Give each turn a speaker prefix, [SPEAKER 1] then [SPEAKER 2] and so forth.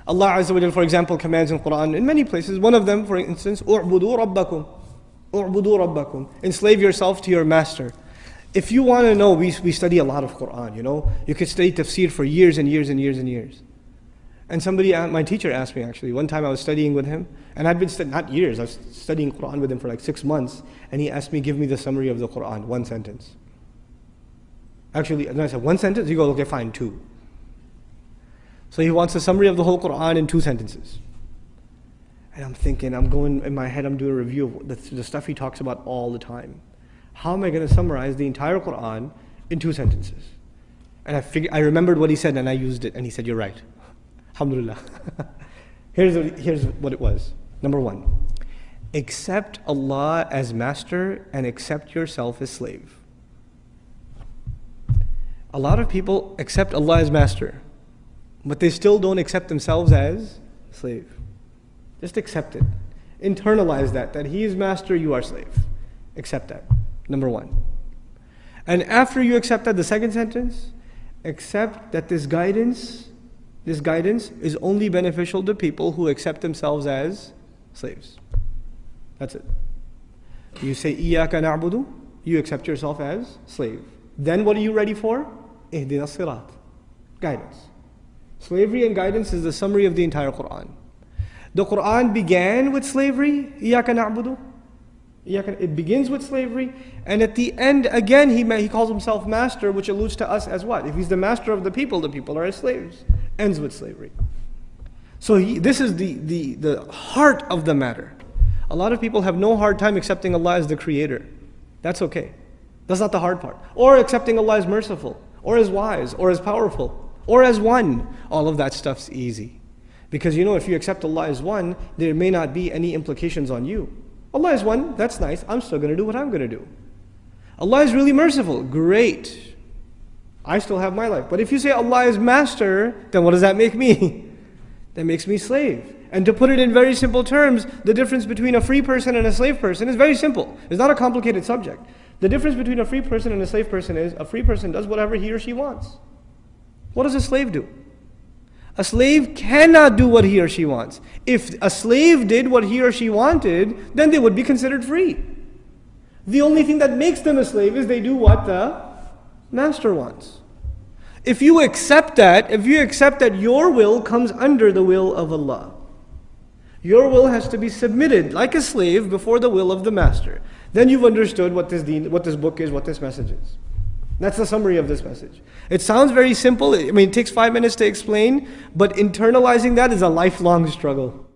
[SPEAKER 1] Allah Azza wa Jal, for example, commands in Quran in many places. One of them, for instance, "U'budu rabbakum." U'budu rabbakum. Enslave yourself to your master. If you want to know, we study a lot of Quran, you know. You could study tafsir for years and years and years and years. And somebody, my teacher asked me actually, one time I was studying with him, and I'd been studying, not years, I was studying Quran with him for like 6 months, and he asked me, give me the summary of the Quran, one sentence. Actually, and I said, one sentence? He goes, okay, fine, 2. So he wants a summary of the whole Quran in 2 sentences. And I'm thinking, I'm going, in my head, I'm doing a review of the stuff he talks about all the time. How am I going to summarize the entire Quran in 2 sentences? And I remembered what he said, and I used it, and he said, you're right. Alhamdulillah. Here's what it was. Number 1, accept Allah as master and accept yourself as slave. A lot of people accept Allah as master, but they still don't accept themselves as slave. Just accept it. Internalize that He is master, you are slave. Accept that. Number 1. And after you accept that, the second sentence, accept that this guidance is only beneficial to people who accept themselves as slaves. That's it. You say, Iyaka na'budu, you accept yourself as slave. Then what are you ready for? Ihdina sirat. Guidance. Slavery and guidance is the summary of the entire Quran. The Quran began with slavery, Iyaka na'budu. It begins with slavery, and at the end, again, he calls himself master, which alludes to us as what? If he's the master of the people are his slaves. Ends with slavery. So this is the heart of the matter. A lot of people have no hard time accepting Allah as the creator. That's okay. That's not the hard part. Or accepting Allah as merciful, or as wise, or as powerful, or as one. All of that stuff's easy. Because you know, if you accept Allah as one, there may not be any implications on you. Allah is one, that's nice, I'm still going to do what I'm going to do. Allah is really merciful, great. I still have my life. But if you say Allah is master, then what does that make me? That makes me slave. And to put it in very simple terms, the difference between a free person and a slave person is very simple. It's not a complicated subject. The difference between a free person and a slave person is, a free person does whatever he or she wants. What does a slave do? A slave cannot do what he or she wants. If a slave did what he or she wanted, then they would be considered free. The only thing that makes them a slave is they do what the master wants. If you accept that your will comes under the will of Allah, your will has to be submitted like a slave before the will of the master. Then you've understood what this book is, what this message is. That's the summary of this message. It sounds very simple. I mean, it takes 5 minutes to explain, but internalizing that is a lifelong struggle.